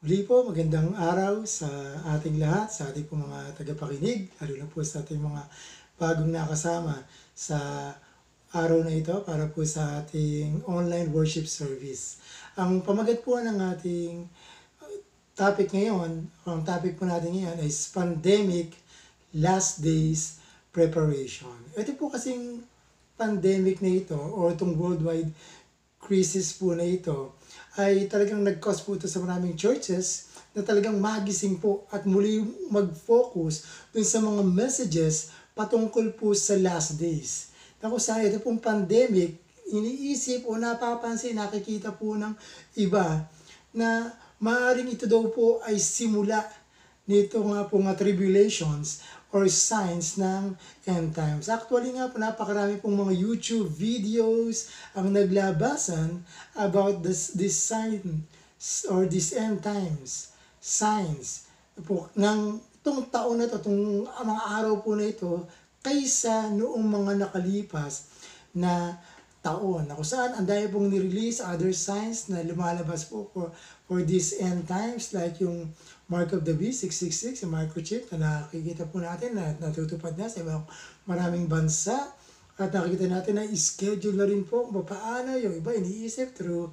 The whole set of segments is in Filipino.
Muli po, magandang araw sa ating lahat, sa ating po mga tagapakinig, lalo na po sa ating mga bagong nakasama sa araw na ito para po sa ating online worship service. Ang pamagat po ng ating topic ngayon, ang topic po natin ngayon is Pandemic Last Days Preparation. Ito po kasing pandemic na ito o itong worldwide crisis po na ito ay talagang nag-cause po ito sa maraming churches na talagang magising po at muli mag-focus dun sa mga messages patungkol po sa last days. Na kung saan ito pong pandemic, iniisip o napapansin, nakikita po ng iba na maaaring ito daw po ay simula nito nga po nga tribulations or signs ng end times. Actually nga po, napakarami pong mga YouTube videos ang naglabasan about this sign or this end times signs po ng itong taon na ito, itong mga araw po na ito, kaysa noong mga nakalipas na taon. Na kung saan, ang dahil pong nirelease other signs na lumalabas po for these end times, like yung Mark of the Beast, 666, yung microchip na nakikita po natin na natutupad na sa ibang maraming bansa. At nakikita natin na schedule na rin po kung paano yung iba iniisip through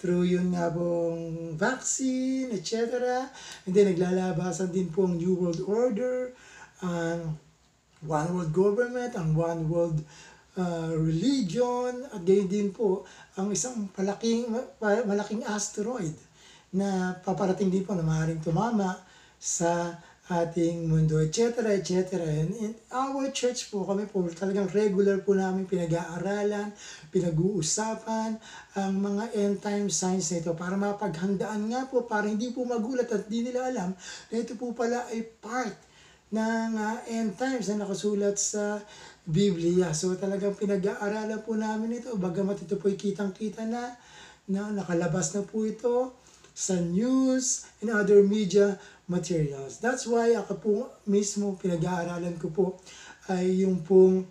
yung nga pong vaccine, etc. And then naglalabasan din po ang New World Order, One World Government, ang One World religion, at gayon din po ang isang malaking asteroid na paparating din po na maaaring tumama sa ating mundo, etc. etc. And in our church po, kami po talagang regular po namin pinag-aaralan, pinag-uusapan ang mga end time signs na ito para mapaghandaan nga po, para hindi po magulat at hindi nila alam na ito po pala ay part ng end times na nakasulat sa Biblia. So talagang pinag-aaralan po namin ito, bagamat ito po ay kitang-kita na nakalabas na po ito sa news and other media materials. That's why ako po mismo pinag-aaralan ko po ay yung pong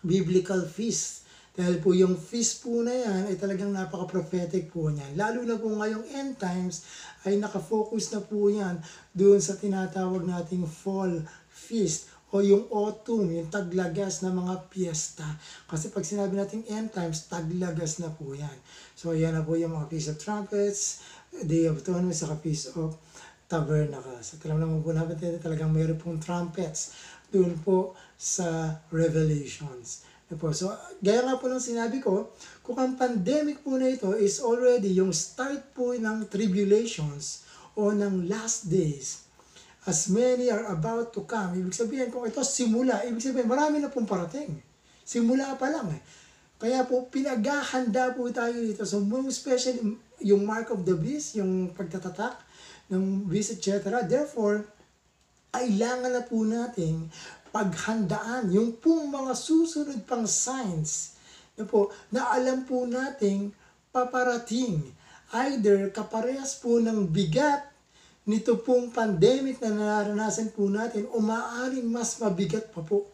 biblical feast. Dahil po yung feast po na yan ay talagang napaka-prophetic po niyan. Lalo na po ngayong end times ay nakafocus na po yan doon sa tinatawag nating fall feast o yung autumn, yung taglagas na mga piyesta. Kasi pag sinabi natin end times, taglagas na po yan. So yan na po yung mga Feast of Trumpets, Day of Atonement, saka Feast of Tabernacles. At alam naman po natin talagang mayroon pong trumpets doon po sa Revelations. So, gaya nga po ng sinabi ko, kung ang pandemic po na ito is already yung start po ng tribulations o ng last days, as many are about to come, ibig sabihin kung ito simula, ibig sabihin marami na pong parating. Simula pa lang eh. Kaya po, pinaghahanda po tayo dito. So, most especially, yung Mark of the Beast, yung pagtatatak ng beast, etc. Therefore, kailangan na po nating paghandaan yung pong mga susunod pang signs na alam po nating paparating. Either kaparehas po ng bigat nito pong pandemic na nararanasan po natin o maaaring mas mabigat pa po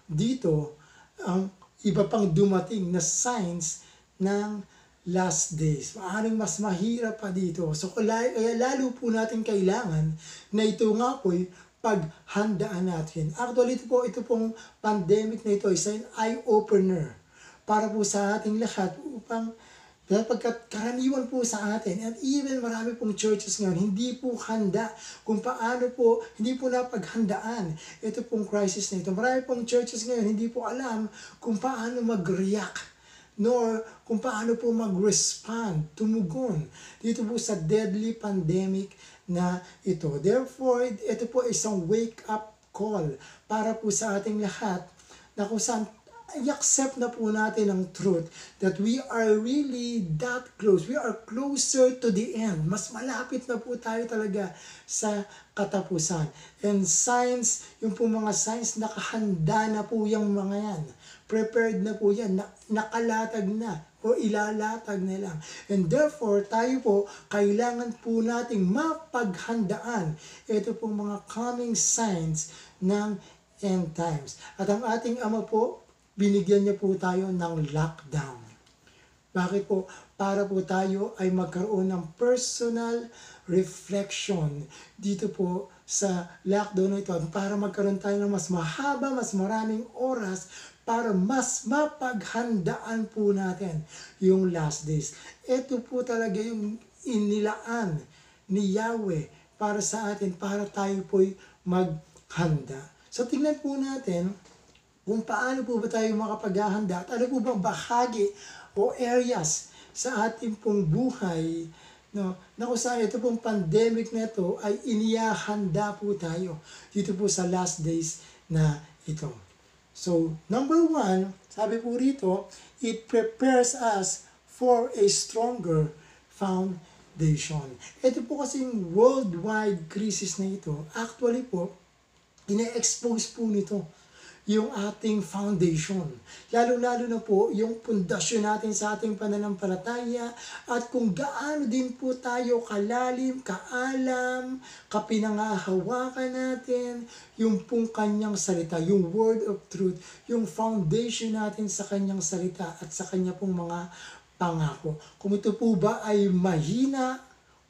dito ang iba pang dumating na signs ng last days. Maaaring mas mahirap pa dito. So kaya lalo po natin kailangan na ito nga po'y paghandaan natin. Actually, ito pong pandemic na ito is an eye-opener para po sa ating lahat upang pagkat karaniwan po sa atin at even marami pong churches ngayon hindi po handa kung paano po, hindi po napaghandaan ito pong crisis na ito. Marami pong churches ngayon hindi po alam kung paano mag-react nor kung paano po mag-respond, tumugon dito po sa deadly pandemic na ito. Therefore, ito po isang wake-up call para po sa ating lahat na kung saan i-accept na po natin ang truth that we are really that close. We are closer to the end. Mas malapit na po tayo talaga sa katapusan. And signs, yung po mga signs, nakahanda na po yung mga yan. Prepared na po yan. Nakalatag na o ilalatag na lang. And therefore, tayo po, kailangan po nating mapaghandaan ito pong mga coming signs ng end times. At ang ating Ama po, binigyan niya po tayo ng lockdown. Bakit po? Para po tayo ay magkaroon ng personal reflection dito po sa lockdown na ito, para magkaroon tayo ng mas mahaba, mas maraming oras para mas mapaghandaan po natin yung last days. Ito po talaga yung inilaan ni Yahweh para sa atin, para tayo po'y maghanda. So tingnan po natin kung paano po ba tayo makapaghahanda at ano po bang bahagi o areas sa ating pong buhay, no, na kung saan ito pong pandemic na ito ay inihahanda po tayo dito po sa last days na ito. So, number 1, sabi po rito, it prepares us for a stronger foundation. Ito po kasing worldwide crisis na ito, actually po, ine-expose po nito yung ating foundation. Lalo-lalo na po yung pundasyon natin sa ating pananampalataya at kung gaano din po tayo kalalim, kaalam, kapinangahawakan natin yung pong kanyang salita, yung word of truth, yung foundation natin sa kanyang salita at sa kanya pong mga pangako. Kung ito po ba ay mahina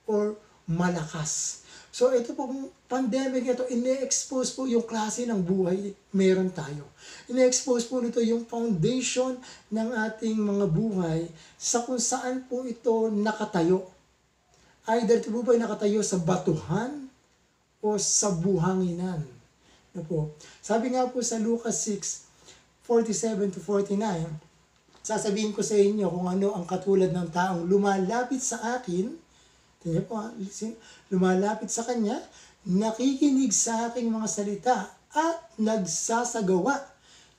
or malakas. So ito pong pandemic ito, ine-expose po yung klase ng buhay meron tayo. Ine-expose po nito yung foundation ng ating mga buhay sa kung saan po ito nakatayo. Either ito po ba ay nakatayo sa batuhan o sa buhanginan. Ano po? Sabi nga po sa Lucas 6:47-49, sasabihin ko sa inyo kung ano ang katulad ng taong lumalapit sa akin. Tingnan po, listen, lumalapit sa kanya, nakikinig sa aking mga salita at nagsasagawa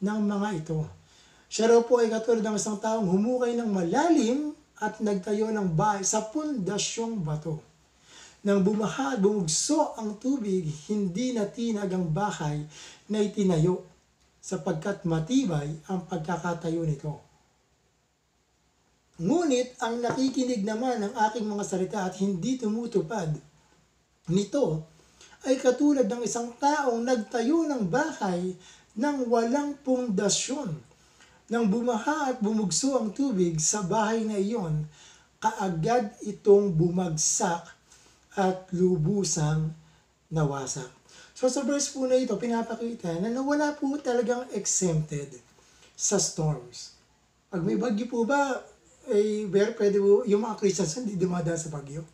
ng mga ito. Siya raw po ay katulad ng isang taong humukay ng malalim at nagtayo ng bahay sa pundasyong bato. Nang bumaha at bumugso ang tubig, hindi natinag ang bahay na itinayo sapagkat matibay ang pagkakatayo nito. Ngunit ang nakikinig naman ng aking mga salita at hindi tumutupad nito ay katulad ng isang taong nagtayo ng bahay nang walang pundasyon. Nang bumaha at bumugso ang tubig sa bahay na iyon, kaagad itong bumagsak at lubusang nawasak. So sa verse po na ito, pinapakita na nawala po talagang exempted sa storms. Pag may bagyo po ba, pwede po, yung mga Christians hindi dumadaan sa bagyo.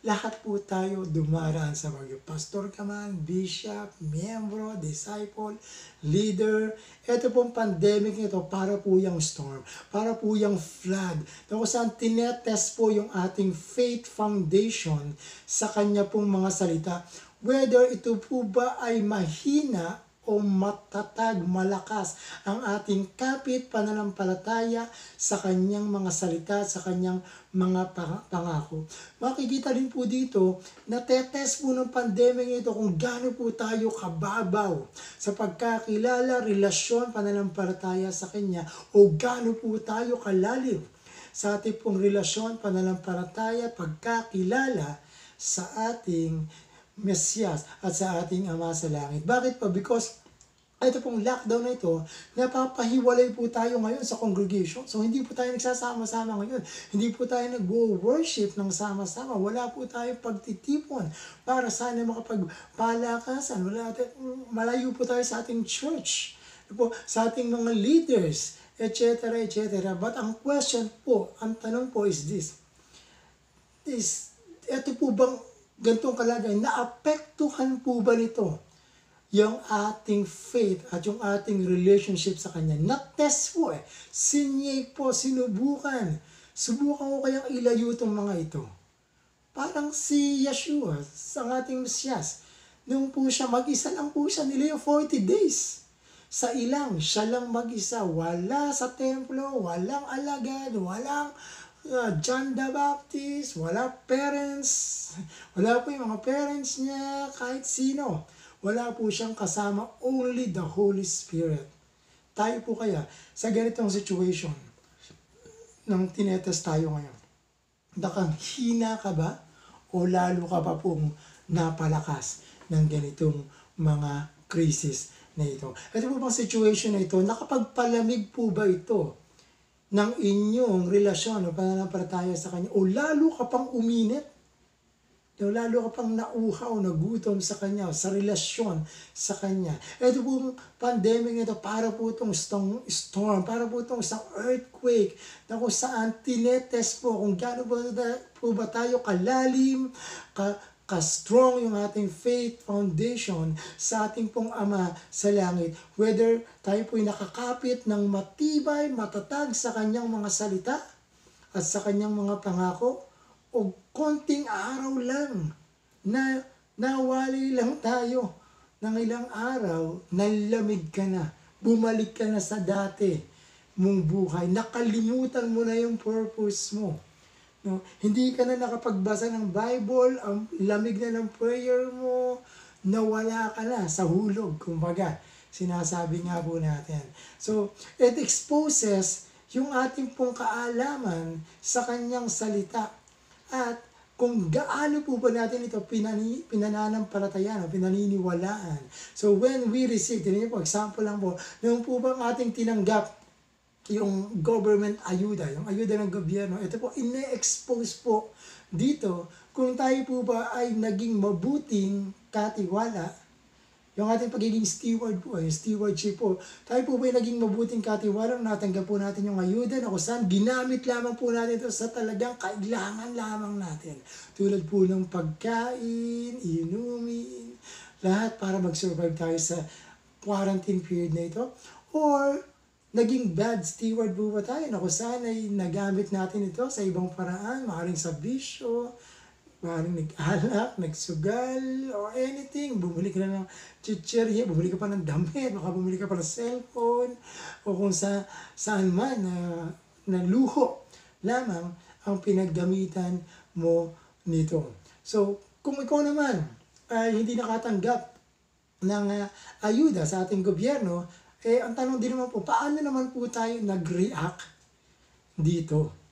Lahat po tayo dumaraan sa bagyo. Pastor ka man, bishop, miyembro, disciple, leader. Ito pong pandemic nito para po yung storm, para po yung flood. Na kung saan tinetest po yung ating faith foundation sa kanya pong mga salita. Whether ito po ba ay mahina o matatag, malakas ang ating kapit pananampalataya sa kanyang mga salita, sa kanyang mga pangako. Makikita din po dito na tetest po ng pandemic ito kung gaano po tayo kababaw sa pagkakilala, relasyon, pananampalataya sa kanya o gaano po tayo kalalim sa ating pong relasyon, pananampalataya, pagkakilala sa ating Mesiyas at sa ating Ama sa Langit. Bakit pa? Because ito pong lockdown na ito, napapahiwalay po tayo ngayon sa congregation. So hindi po tayo nagsasama-sama ngayon. Hindi po tayo nag-worship ng sama-sama. Wala po tayong pagtitipon para sana makapagpalakasan. Malayo po tayo sa ating church, sa ating mga leaders, etc. etc. But ang question po, ang tanong po is this. Ito po bang ganitong kalagay, naapektuhan po ba nito yung ating faith at yung ating relationship sa Kanya? Na-test po sinyek po, sinubukan. Subukan ko kayang ilayo itong mga ito. Parang si Yeshua, sa ating Mesiyas, nung po siya mag-isa lang po siya, nilayo 40 days. Sa ilang, siya lang mag-isa, wala sa templo, walang alagad, walang John the Baptist, wala parents, wala po yung mga parents niya, kahit sino. Wala po siyang kasama, only the Holy Spirit. Tayo po kaya, sa ganitong situation, nang tinetest tayo ngayon, dakang hina ka ba o lalo ka pa pong napalakas ng ganitong mga crisis na ito? Ito po bang situation na ito, nakapagpalamig po ba ito ng inyong relasyon o pananampalataya sa Kanya, o lalo ka pang uminit, o lalo ka pang nauhaw, nagutom sa Kanya, sa relasyon sa Kanya. Ito pong pandemic nito, para po itong storm, para po itong isang earthquake, na kung saan tinetest po kung gaano po ba tayo kalalim, ka-strong yung ating faith foundation sa ating pong Ama sa langit. Whether tayo po'y nakakapit ng matibay, matatag sa Kanyang mga salita at sa Kanyang mga pangako, o konting araw lang na nawali lang tayo ng ilang araw, nalamig ka na, bumalik ka na sa dati mong buhay, nakalimutan mo na yung purpose mo. No? Hindi ka na nakapagbasa ng Bible, ang lamig na ng prayer mo, nawala ka na sa hulog, kumbaga. Sinasabi nga po natin. So, it exposes yung ating pong kaalaman sa Kanyang salita. At kung gaano po ba natin ito pinananampalatayaan o pinaniniwalaan. So when we receive, tingnan niyo po, example lang po, nung po bang ating tinanggap yung government ayuda, yung ayuda ng gobyerno, ito po, ine-expose po dito kung tayo po ba ay naging mabuting katiwala. Yung ating pagiging steward po, yung stewardship po. Tayo po ba'y naging mabuting katiwalang natanggap po natin yung ayuda na kung saan ginamit lamang po natin ito sa talagang kailangan lamang natin. Tulad po ng pagkain, inumin, lahat para mag-survive tayo sa quarantine period na ito. Or naging bad steward po ba tayo na kung saan ay nagamit natin ito sa ibang paraan, maaaring sa bisyo, maaaring nag-alak, nagsugal, or anything. Bumili ka na ng chichirya, bumili ka pa ng damit, baka bumili ka pa ng cellphone, o kung saan man na luho lamang ang pinaggamitan mo nito. So, kung ikaw naman ay hindi nakatanggap ng ayuda sa ating gobyerno, ang tanong din naman po, paano naman po tayo nag-react dito?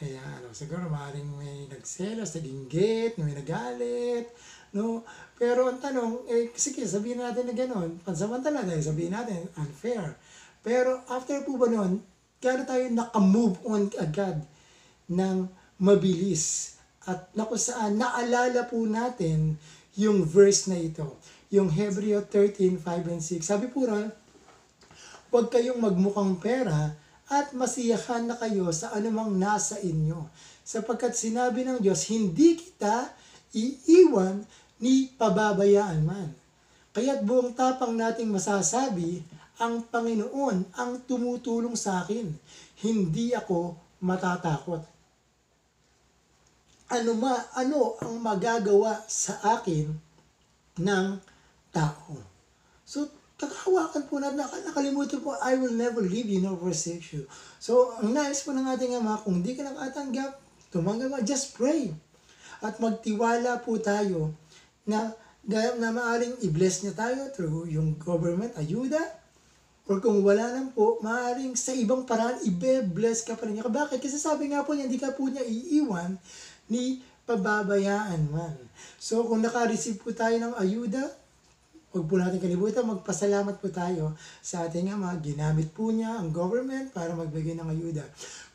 Ayan, siguro maaaring may nagselos, nag-inggit, may nagalit, no? Pero ang tanong, sige, sabihin natin na gano'n, pansamantala dahil sabihin natin, unfair. Pero after po ba nun, kaya tayo naka-move on agad ng mabilis. At naku saan, naalala po natin yung verse na ito, yung Hebreo 13:5 and 6. Sabi po ron, huwag kayong magmukhang pera, at masiyahan na kayo sa anumang nasa inyo. Sapagkat sinabi ng Diyos, hindi kita iiwan ni pababayaan man. Kaya't buong tapang nating masasabi, ang Panginoon ang tumutulong sa akin. Hindi ako matatakot. Ano ang magagawa sa akin ng tao? So, kakahawakan po natin, nakalimutan po, I will never leave you nor forsake you. So, ang nais po ng ating Ama, kung di ka nakatanggap, tumanggap mo, just pray. At magtiwala po tayo na maaaring i-bless niya tayo through yung government ayuda, or kung wala lang po, maaaring sa ibang paraan, i-bless ka pa rin niya. Bakit? Kasi sabi nga po niya, hindi ka po niya iiwan ni pababayaan man. So, kung naka-receive po tayo ng ayuda, huwag po natin kalimutan, magpasalamat po tayo sa ating Ama. Ginamit po niya ang government para magbigay ng ayuda.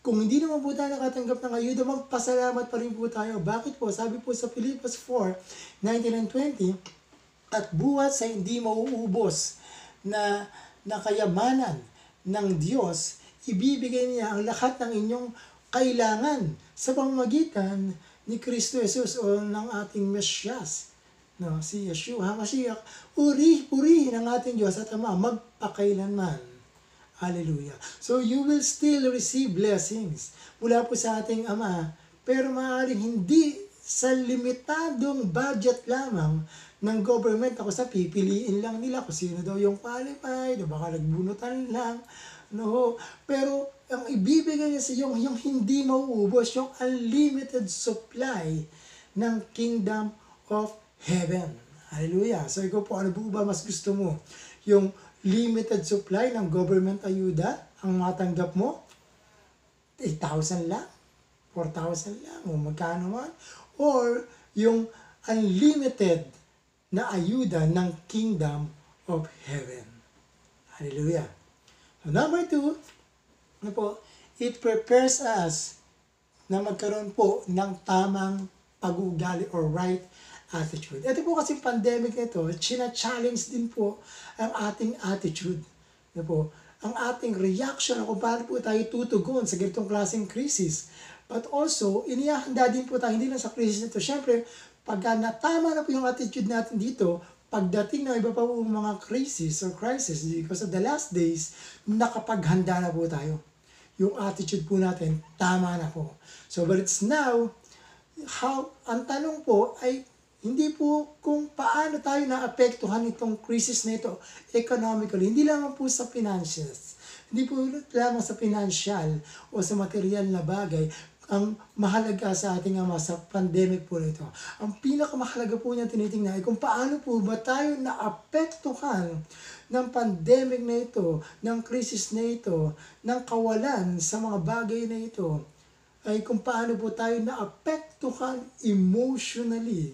Kung hindi naman po tayo nakatanggap ng ayuda, magpasalamat pa rin po tayo. Bakit po? Sabi po sa Philippians 4:19 and 20, at buhat sa hindi mauubos na kayamanan ng Diyos, ibibigay niya ang lahat ng inyong kailangan sa pamamagitan ni Kristo Jesus o ng ating Mesyas. No, si Yeshua HaMashiach, purihin ang ating Diyos at Ama magpakailanman. Hallelujah. So you will still receive blessings mula po sa ating Ama, pero maaaring hindi sa limitadong budget lamang ng government. Ako sa pipiliin lang nila kung sino daw yung qualified, o baka nagbunutan lang. No, pero ang ibibigay niya sa yung hindi mauubos, yung unlimited supply ng kingdom of heaven. Hallelujah. So ikaw po, ano po ba mas gusto mo? Yung limited supply ng government ayuda ang matanggap mo? 8,000 lang? 4,000 lang? O magkano man? Or yung unlimited na ayuda ng kingdom of heaven. Hallelujah. So number 2, ano po, it prepares us na magkaroon po ng tamang pag-uugali or right attitude. Ito po kasi pandemic nito, china-challenge din po ang ating attitude. Ano po, ang ating reaction kung paano po tayo tutugon sa ganitong klaseng crisis. But also, inihahanda din po tayo, hindi lang sa crisis nito. Siyempre, pagka natama na po yung attitude natin dito, pagdating ng iba pa po mga crisis or crisis because of the last days, nakapaghanda na po tayo. Yung attitude po natin, tama na po. So, but it's now, ang tanong po ay, hindi po kung paano tayo naapektuhan itong crisis na ito economically, hindi lamang po sa financials, hindi po lamang sa financial o sa material na bagay, ang mahalaga sa ating Ama sa pandemic po nito. Ang pinakamahalaga po niya tinitingnan ay kung paano po ba tayo naapektuhan ng pandemic na ito, ng crisis na ito, ng kawalan sa mga bagay na ito, ay kung paano po tayo naapektuhan emotionally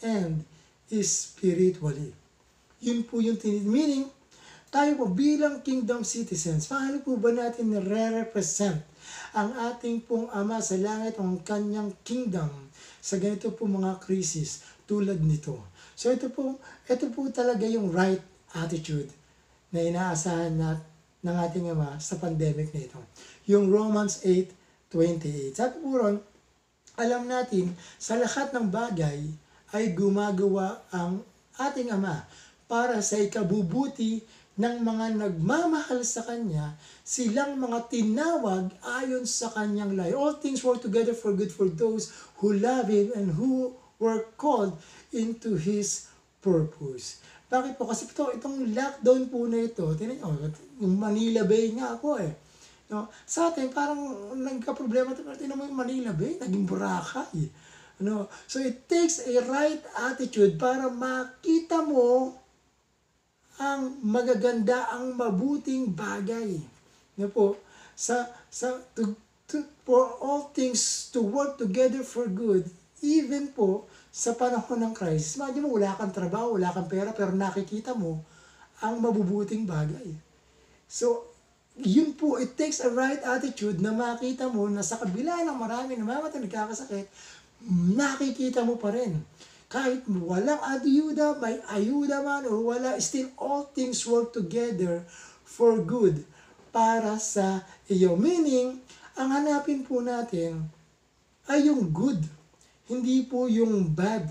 and spiritually. Yun po yung meaning, tayo po bilang kingdom citizens, paano po ba natin nare-represent ang ating pong Ama sa langit, ang kanyang kingdom sa ganito po mga crisis tulad nito. So ito po talaga yung right attitude na inaasahan ng ating Ama sa pandemic na ito. Yung Romans 8:28. Sabi po ron, alam natin sa lahat ng bagay ay gumagawa ang ating Ama para sa ikabubuti ng mga nagmamahal sa Kanya, silang mga tinawag ayon sa Kanyang layo. All things work together for good for those who love Him and who were called into His purpose. Bakit po? Kasi itong lockdown po na ito, yung Manila Bay nga ako eh. No? Sa atin, parang nagka-problema ito, tinan mo yung Manila Bay, naging Boracay. No? So it takes a right attitude para makita mo ang magaganda, ang mabuting bagay. No po, for all things to work together for good, even po sa panahon ng crisis. Imagine mo, wala kang trabaho, wala kang pera, pero nakikita mo ang mabubuting bagay. So, yun po, it takes a right attitude na makita mo na sa kabila ng marami namamatay, nagkakasakit, nakikita mo pa rin. Kahit walang ayuda, may ayuda man o wala, still all things work together for good para sa iyo. Meaning, ang hanapin po natin ay yung good, hindi po yung bad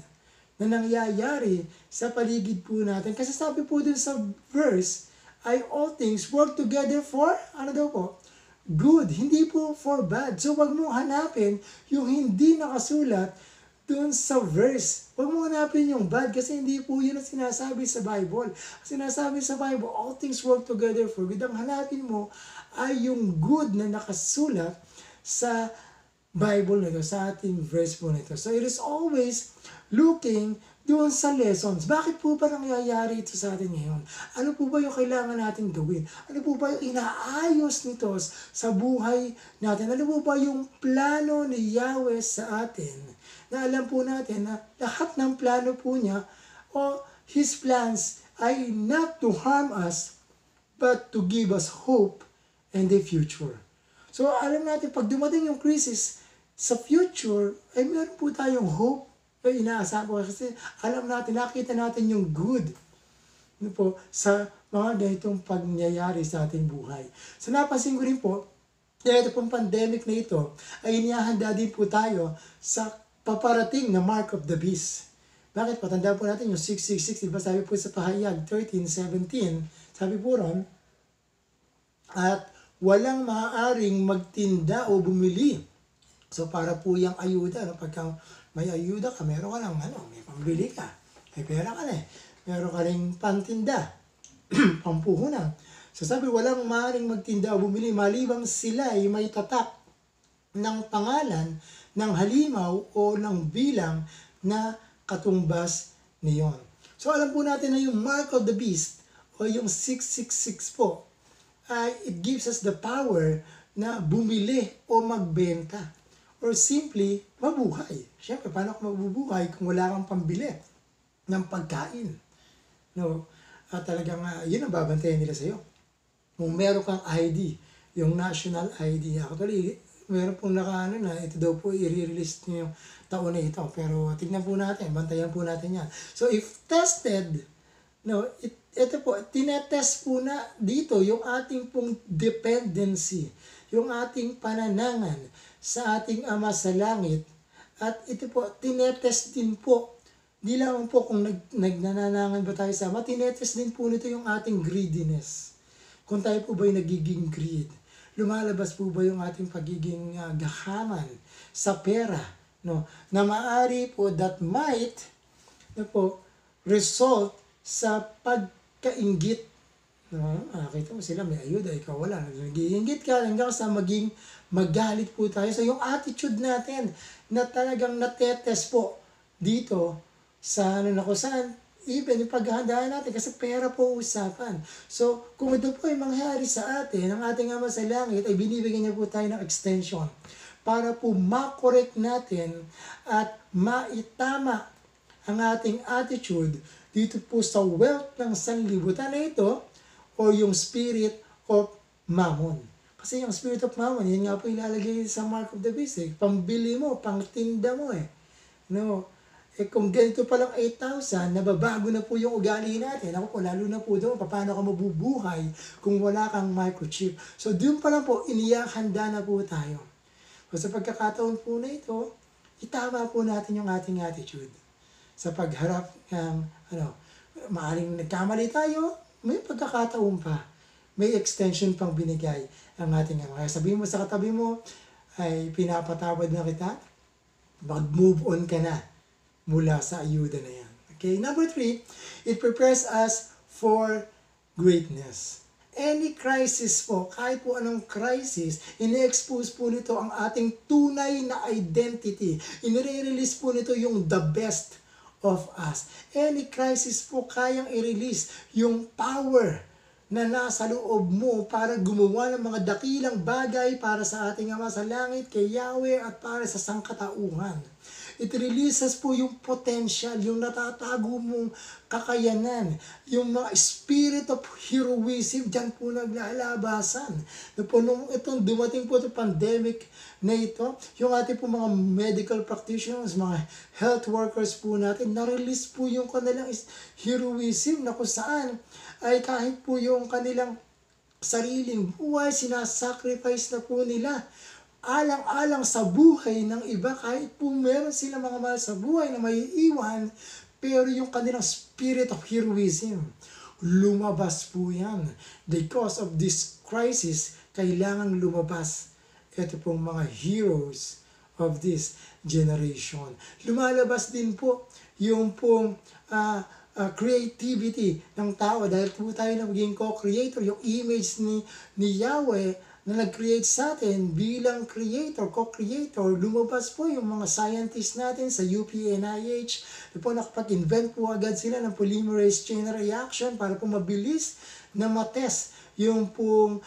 na nangyayari sa paligid po natin. Kasi sabi po dun sa verse, ay all things work together for, ano daw po? Good, hindi po for bad. So wag mo hanapin yung hindi nakasulat doon sa verse. Huwag mo hanapin yung bad kasi hindi po yun ang sinasabi sa Bible. Sinasabi sa Bible, all things work together for good. Ang hanapin mo ay yung good na nakasulat sa Bible nito, sa ating verse po nito. So it is always looking doon sa lessons. Bakit po ba nangyayari ito sa atin ngayon? Ano po ba yung kailangan natin gawin? Ano po ba yung inaayos nito sa buhay natin? Ano po ba yung plano ni Yahweh sa atin? Na alam po natin na lahat ng plano po niya o His plans ay not to harm us but to give us hope and the future. So alam natin pag dumating yung crisis sa future ay meron po tayong hope ay inaasahan po kasi alam natin, nakita natin yung good po sa mga ganitong pagyayari sa ating buhay. So napansin ko rin po, ito pong pandemic na ito ay inihahanda din po tayo sa paparating na mark of the beast. Bakit? Patandaan po natin yung 666, diba? Sabi po sa Pahayag 13:17, sabi po ron, at walang maaaring magtinda o bumili. So para po yung ayuda, no? Pagka may ayuda ka, meron ka lang, may pambili ka, may pera ka na meron ka rin pantinda, pampuhunan. So sabi, walang maaaring magtinda o bumili, malibang sila ay may tatak ng pangalan ng halimaw o ng bilang na katumbas niyon. So alam po natin na yung mark of the beast o yung 666 po, it gives us the power na bumili o magbenta or simply mabuhay. Siyempre, paano ka mabubuhay kung wala kang pambili ng pagkain? No? At talagang yun ang babantayan nila sa'yo. Kung meron kang ID yung national ID. Actually, meron pong nakaano na ito daw po i-release niyo yung taon na ito. Pero tignan po natin, bantayan po natin yan. So if tested, no, ito po, tinetest po na dito yung ating pong dependency, yung ating pananangan sa ating Ama sa Langit. At ito po, tinetest din po, di lang po kung nagnananangan ba tayo sa Ama, tinetest din po nito yung ating greediness. Kung tayo po ba'y nagiging greed, lumalabas po ba yung ating pagiging gahaman sa pera, no? Na maaari po that might na po result sa pagkainggit. No? Nakita mo sila may ayuda, ikaw wala. Nag-iinggit ka hanggang sa maging magalit po tayo. So yung attitude natin na talagang natetest po dito sa ano na kung saan even yung paghahandaan natin kasi pera po usapan. So kung ito po ay mangyari sa atin, ang ating Ama sa Langit ay binibigyan niya po tayo ng extension para po makorek natin at maitama ang ating attitude dito po sa wealth ng sanlibutan na ito o yung spirit of mammon. Kasi yung spirit of mammon, yun nga po ilalagay sa mark of the beast. Pambili mo, pangtinda mo No? Kung ganito palang 8,000, nababago na po yung ugali natin. Ako po, lalo na po doon, paano ka mabubuhay kung wala kang microchip. So doon pa lang po, iniyahanda na po tayo. So sa pagkakataon po na ito, itama po natin yung ating attitude. Sa pagharap ng, maaaring nagkamali tayo, may pagkakataon pa. May extension pang binigay ang ating Ama. Kaya sabihin mo sa katabi mo, ay pinapatawad na kita, mag-move on ka na mula sa ayuda na yan. Okay, number 3, it prepares us for greatness. Any crisis po, kahit po anong crisis, ine-expose po nito ang ating tunay na identity. Inire-release po nito yung the best of us. Any crisis po kayang i-release yung power na nasa loob mo para gumawa ng mga dakilang bagay para sa ating Ama sa Langit, kay Yahweh at para sa sangkatauhan. It releases po yung potential, yung natatago mong kakayanan, yung mga spirit of heroism, dyan po naglalabasan. Nung itong dumating po itong pandemic na ito, yung ating po mga medical practitioners, mga health workers po natin, na-release po yung kanilang heroism na kung saan ay kahit po yung kanilang sariling buhay, sinasacrifice na po nila alang-alang sa buhay ng iba, kahit po meron sila mga mahal sa buhay na may iwan, pero yung kanilang spirit of heroism, lumabas po yan. Because of this crisis, kailangan lumabas ito pong mga heroes of this generation. Lumalabas din po yung pong creativity ng tao dahil po tayo na maging co-creator, yung image ni Yahweh na nag-create sa atin bilang creator, co-creator, lumabas po yung mga scientists natin sa UP-NIH na po nakapag-invent po agad sila ng polymerase chain reaction para po mabilis na matest yung pong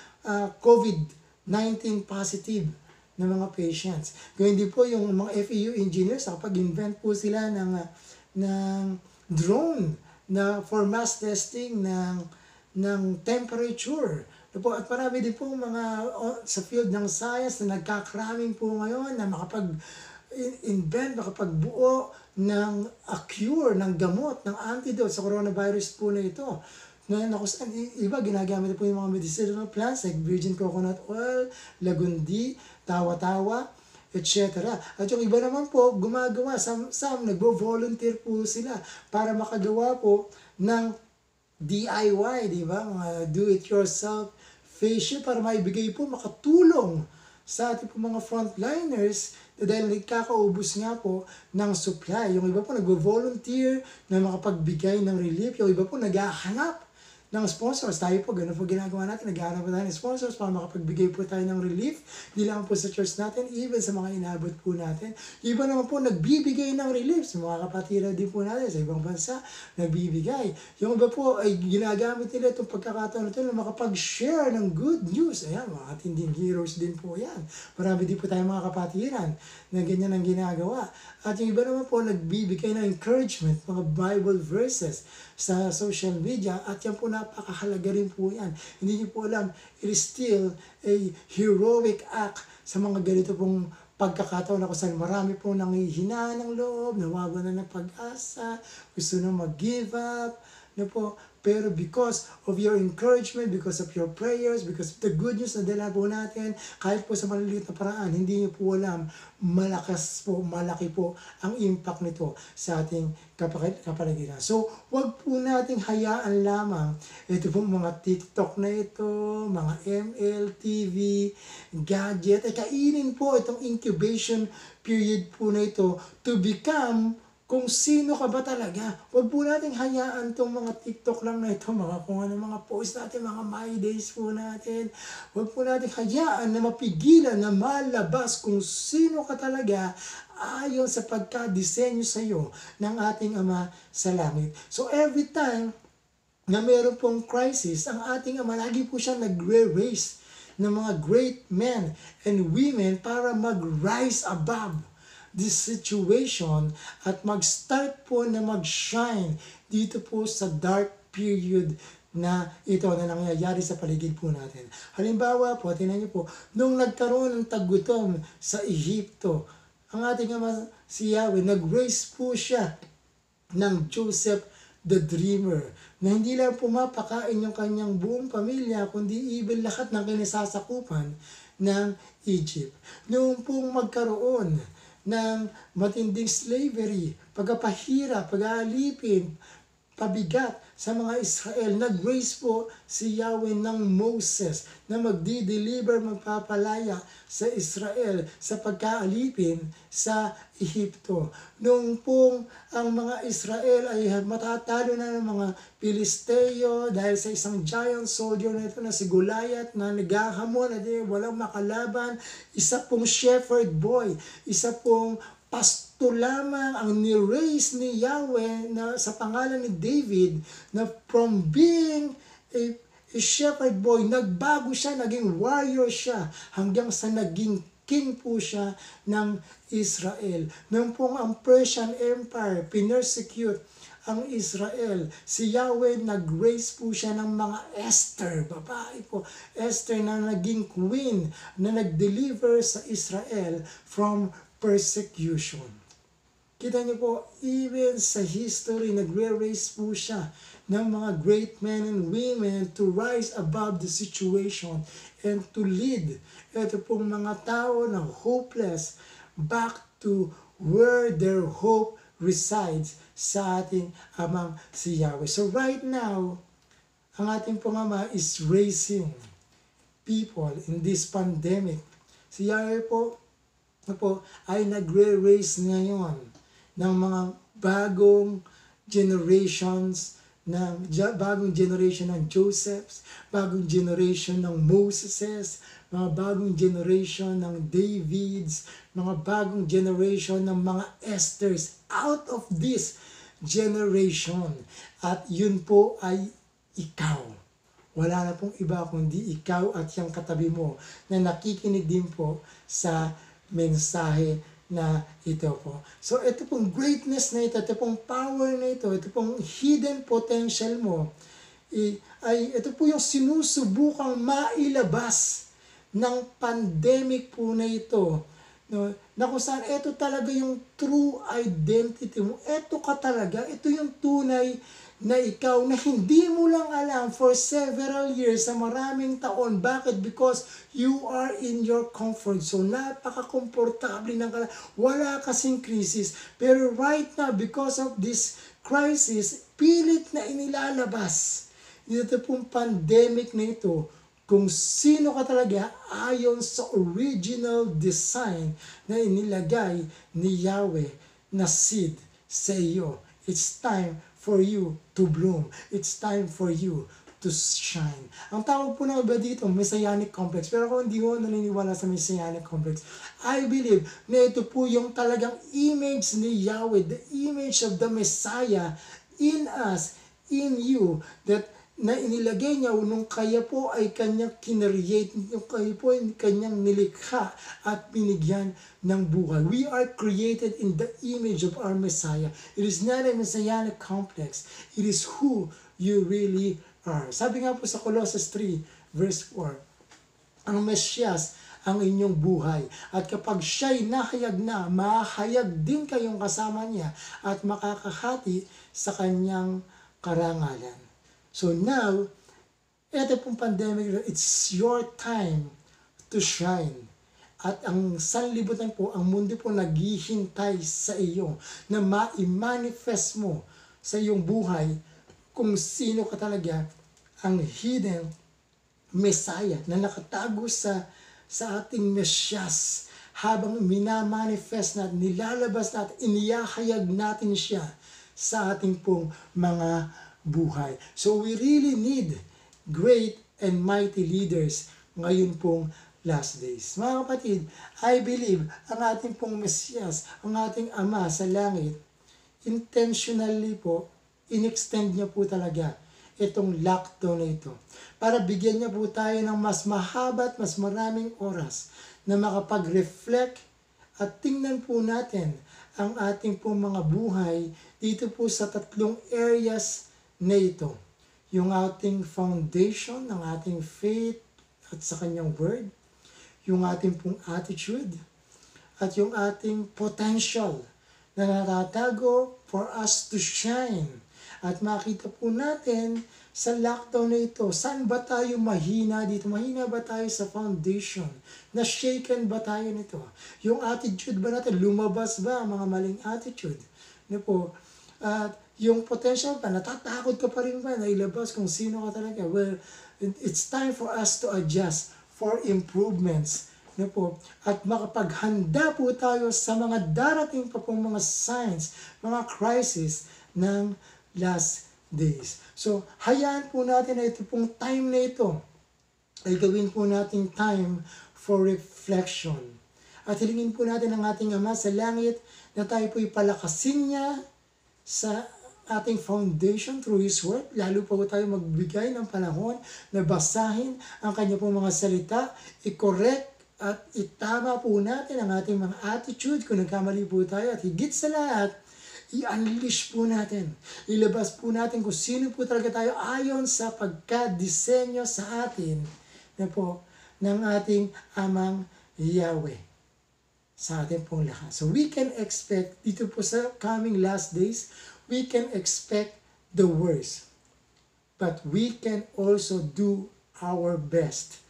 COVID-19 positive na mga patients. Kung hindi po yung mga FEU engineers, nakapag-invent po sila ng drone na for mass testing ng temperature. At marami din po mga sa field ng science na nagkakraming po ngayon na makapag-invent, makapagbuo ng a cure, ng gamot, ng antidote sa coronavirus po na ito. Iba ginagamit po yung mga medicinal plants like virgin coconut oil, lagundi, tawa-tawa, etc. At yung iba naman po, gumagawa, some nagbo-volunteer po sila para makagawa po ng DIY, di ba? Mga do-it-yourself facial para maibigay po, makatulong sa ating po mga frontliners dahil nagkakaubos nga po ng supply. Yung iba po nagvo-volunteer na makapagbigay ng relief. Yung iba po naghahanap ng sponsors. Tayo po, ganun po ginagawa natin. Naghahanap po tayo ng sponsors para makapagbigay po tayo ng relief. Di lang po sa church natin, even sa mga inabot po natin. Yung iba naman po nagbibigay ng relief sa mga kapatiran din po natin sa ibang bansa, nagbibigay. Yung iba po ay ginagamit nila itong pagkakataon ito na makapag-share ng good news. Ayan, mga tinding heroes din po yan. Marami din po tayong mga kapatiran na ganyan ang ginagawa. At yung iba naman po nagbibigay ng encouragement, mga Bible verses sa social media, at yan po napakahalaga rin po yan. Hindi niyo po alam, it is still a heroic act sa mga ganito pong pagkakataon na kung saan marami po nangihinaan ng loob, nawawalan ng pag-asa, gusto na mag-give up, na po. Pero because of your encouragement, because of your prayers, because of the good news na dala po natin, kahit po sa maliliit na paraan, hindi niyo po alam, malaki po ang impact nito sa ating kapaligiran. So, wag po nating hayaan lamang ito po mga TikTok na ito, mga ML, TV, gadget, ay kainin po itong incubation period po na ito to become kung sino ka ba talaga. Huwag po natin hayaan itong mga TikTok lang na ito, mga kung ano mga post natin, mga my days po natin. Huwag po natin hayaan na mapigilan na malabas kung sino ka talaga ayon sa pagka-disenyo sa iyo ng ating Ama sa langit. So every time na meron pong crisis, ang ating Ama lagi po siya nagre-raise ng mga great men and women para mag-rise above this situation at mag-start po na mag-shine dito po sa dark period na ito na nangyayari sa paligid po natin. Halimbawa po, tingnan niyo po, nung nagkaroon ng tagutom sa Ehipto, ang ating Ama si Yahweh, nag-raise po siya ng Joseph the Dreamer, na hindi lang pumapakain yung kanyang buong pamilya, kundi even lahat ng kinasasakupan ng Egypt. Noong pong magkaroon ng matinding slavery, pagpapahirap, pag-aalipin, pabigat sa mga Israel, nag-raise po si Yahweh ng Moses na magdi-deliver, magpapalaya sa Israel sa pagkaalipin sa Ehipto. Noong pong ang mga Israel ay matatalo na ng mga Pilisteo dahil sa isang giant soldier na ito na si Goliath na naghahamon at walang makalaban, isa pong shepherd boy, isa pong pasto lamang ang ni-raise ni Yahweh na sa pangalan ni David, na from being a shepherd boy, nagbago siya, naging warrior siya, hanggang sa naging king po siya ng Israel. Noong pong ang Persian Empire pinersecute ang Israel, si Yahweh nag-raise po siya ng mga Esther, babae po, Esther na naging queen, na nag-deliver sa Israel from persecution. Kita niyo po, even sa history, nagre-raise po siya ng mga great men and women to rise above the situation and to lead ito pong mga tao na hopeless back to where their hope resides sa ating Amang si Yahweh. So right now, ang ating pong Ama is raising people in this pandemic. Si Yahweh po ay nagre-raise ngayon ng mga bagong generations ng Josephs, bagong generation ng Moseses, mga bagong generation ng Davids, mga bagong generation ng mga Esthers out of this generation. At yun po ay ikaw. Wala na pong iba kundi ikaw at yung katabi mo na nakikinig din po sa mensahe na ito po. So ito pong greatness na ito pong power na ito pong hidden potential mo, ay ito po yung sinusubukang mailabas ng pandemic po na ito. No, na kung saan ito talaga yung true identity mo. Ito ka talaga, ito yung tunay na ikaw na hindi mo lang alam for several years, sa maraming taon. Bakit? Because you are in your comfort zone. Napaka-komportable ng wala kasing crisis. Pero right now, because of this crisis, pilit na inilalabas dito pong pandemic na ito kung sino ka talaga ayon sa original design na inilagay ni Yahweh na seed sa iyo. It's time for you to bloom. It's time for you to shine. Ang tawag po na iba dito, Messianic Complex. Pero ako hindi ko naniniwala sa Messianic Complex. I believe na ito po yung talagang image ni Yahweh, the image of the Messiah in us, in you, that na inilagay niya nung kaya po ay kanyang kinreate, nung kaya po ay kanyang nilikha at binigyan ng buhay. We are created in the image of our Messiah. It is not a messianic complex. It is who you really are. Sabi nga po sa Colossus 3 verse 4, ang Mesyas ang inyong buhay. At kapag siya'y nahayag na, mahayag din kayong kasama niya at makakahati sa kanyang karangalan. So now, ito pong pandemic, it's your time to shine. At ang sanlibutan po, ang mundo po naghihintay sa iyo na ma-manifest mo sa iyong buhay kung sino ka talaga, ang hidden Messiah na nakatago sa ating Mesyas, habang minamanifest natin, nilalabas natin, iniyahayag natin siya sa ating pong mga buhay. So we really need great and mighty leaders ngayon pong last days. Mga kapatid, I believe ang ating pong Mesyas, ang ating Ama sa langit, intentionally po, in-extend niya po talaga itong lockdown na ito para bigyan niya po tayo ng mas mahaba at mas maraming oras na makapag-reflect at tingnan po natin ang ating pong mga buhay dito po sa tatlong areas na ito. Yung ating foundation ng ating faith at sa kanyang word, yung ating pong attitude, at yung ating potential na natatago for us to shine. At makita po natin sa lockdown na ito, saan ba tayo mahina dito? Mahina ba tayo sa foundation? Na-shaken ba tayo nito? Yung attitude ba natin? Lumabas ba ang mga maling attitude? At yung potential pa, natatakot ka pa rin ba na ilabas kung sino ka talaga? Well, it's time for us to adjust for improvements. At makapaghanda po tayo sa mga darating pa pong mga signs, mga crisis ng last days. So, hayaan po natin na ito pong time na ito ay gawin po nating time for reflection. At hilingin po natin ang ating Ama sa langit na tayo po ipalakasin niya sa ating foundation through His Word. Lalo po tayo magbigay ng panahon na basahin ang kanya pong mga salita, i-correct at itama po natin ang ating mga attitude kung nagkamali po tayo. At higit sa lahat, i-unleash po natin. Ilabas po natin kung sino po talaga tayo ayon sa pagka-disenyo sa atin ng ating Amang Yahweh sa ating pong lahat. So we can expect, dito po sa coming last days, we can expect the worst. But we can also do our best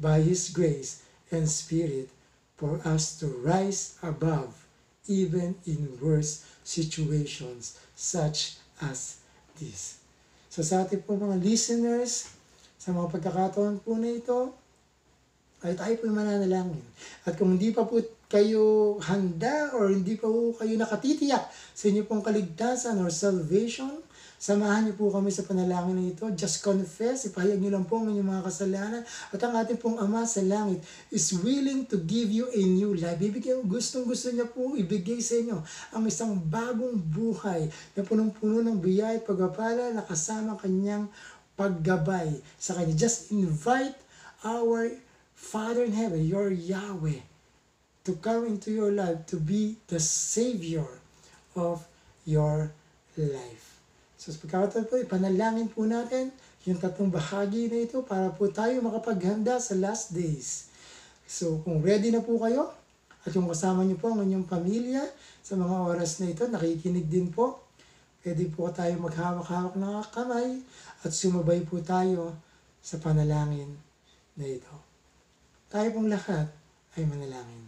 by His grace and Spirit for us to rise above even in worse situations such as this. So sa ating po mga listeners, sa mga pagkakataon po na ito, ay tayo po mananalangin. At kung hindi pa po kayo handa or hindi pa po kayo nakatitiyak sa inyo pong kaligtasan or salvation, samahan niyo po kami sa panalangin na ito. Just confess, ipahayag niyo lang po ang inyong mga kasalanan. At ang ating pong Ama sa langit is willing to give you a new life. Gustong-gusto niya po ibigay sa inyo ang isang bagong buhay na punong-puno ng biyaya at pagpapala na kasama kanyang paggabay sa kanya. Just invite our Father in heaven, your Yahweh, to come into your life to be the Savior of your life. So sa pagkakataon po, ipanalangin po natin yung tatlong bahagi na ito para po tayo makapaghanda sa last days. So kung ready na po kayo at yung kasama niyo po ang inyong pamilya sa mga oras na ito, nakikinig din po, pwede po tayo maghawak-hawak ng kamay at sumabay po tayo sa panalangin na ito. Tayo pong lahat ay manalangin.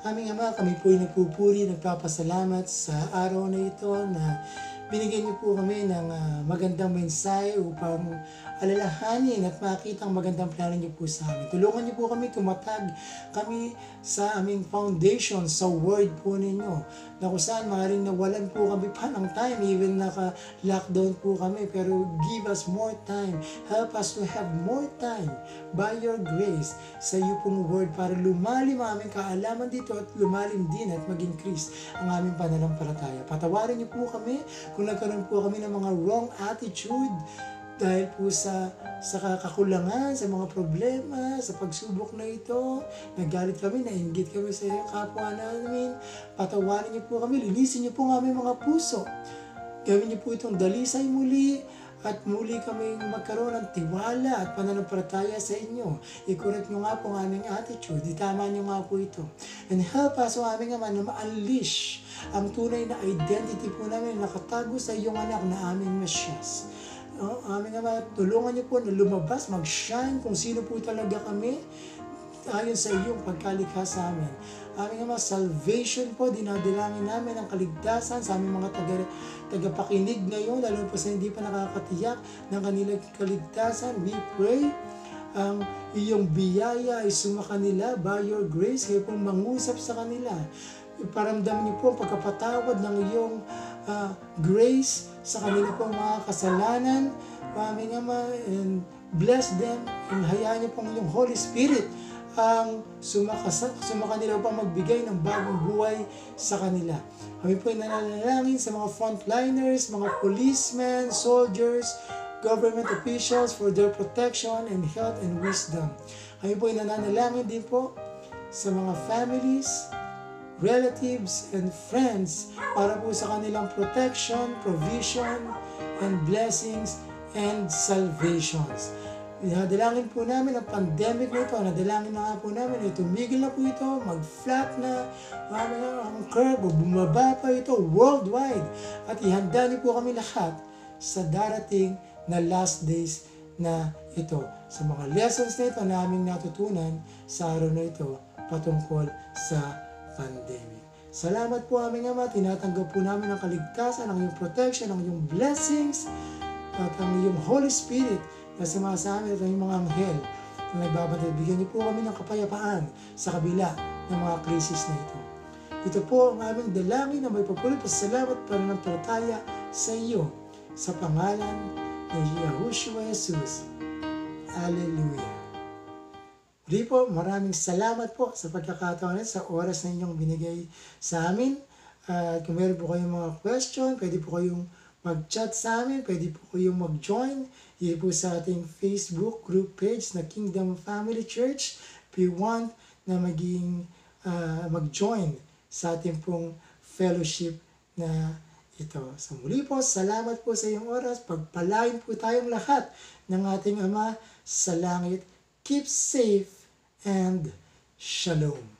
Aming Ama, kami po ay nagpupuri, nagpapasalamat sa araw na ito na binigyan niyo po kami ng magandang mensahe upang alalahanin at makita ang magandang plano niyo po sa amin. Tulungan niyo po kami, tumatag kami sa aming foundation, sa word po ninyo, na kung saan maaaring nawalan po kami pa ng time, even naka-lockdown po kami, pero give us more time. Help us to have more time by your grace sa iyo pong word para lumalim ang aming kaalaman dito at lumalim din at mag-increase ang aming pananampalataya. Patawarin niyo po kami kung nagkaroon po kami ng mga wrong attitude dahil po sa kakulangan, sa mga problema, sa pagsubok na ito, nagalit kami, nainggit kami sa kapwa namin, patawarin niyo po kami, linisin niyo po ang aming mga puso. Gawin niyo po itong dalisay muli at muli kaming magkaroon ng tiwala at pananampalataya sa inyo. I-correct niyo nga po ang aming attitude. Itama niyo nga po ito. And help us, o aming Ama, na ma-unleash ang tunay na identity po namin na nakatago sa iyong anak na aming Mesyas. Aming Ama, tulungan niyo po na lumabas, mag-shine kung sino po talaga kami ayon sa iyong pagkalikha sa amin. Aming Ama, salvation po, dinadalangin namin ang kaligtasan sa aming mga tagapakinig ngayon, lalo po sa hindi pa nakakatiyak ng kanilang kaligtasan. We pray ang iyong biyaya ay sumakanila by your grace, kayo pong mangusap sa kanila. Iparamdam niyo po ang pagkapatawad ng iyong grace sa kanila pong mga kasalanan. Aming Ama, and bless them, and hayaan niyo pong iyong Holy Spirit ang sumakanila upang magbigay ng bagong buhay sa kanila. Kami po ay nananalangin sa mga frontliners, mga policemen, soldiers, government officials for their protection and health and wisdom. Kami po ay nananalangin din po sa mga families, relatives, and friends para po sa kanilang protection, provision, and blessings and salvations. Nadalangin po namin ang pandemic na ito. Nadalangin na nga po namin na tumigil na po ito, mag-flat na, ang curve, bumaba pa ito worldwide. At ihanda niyo po kami lahat sa darating na last days na ito. Sa mga lessons na ito na aming natutunan sa araw na ito patungkol sa pandemic. Salamat po aming Ama, tinatanggap po namin ang kaligtasan, ang iyong protection, ang iyong blessings, at ang iyong Holy Spirit na sumasama at ang mga anghel na nagbabantay. Bigyan niyo po kami ng kapayapaan sa kabila ng mga krisis na ito. Ito po ang aming dalangin na may papulot at salamat para ng palataya sa iyo sa pangalan ni Yahushua Jesus. Alleluia. Muli po, maraming salamat po sa pagkakataon sa oras na inyong binigay sa amin. At kung meron po kayong mga question, pwede po kayong mag-chat sa amin, pwede po kayong mag-join. Here po sa ating Facebook group page na Kingdom Family Church. If you want na mag-join sa ating pong fellowship na ito. So muli po, salamat po sa iyong oras. Pagpalain po tayong lahat ng ating Ama sa langit. Keep safe and shalom.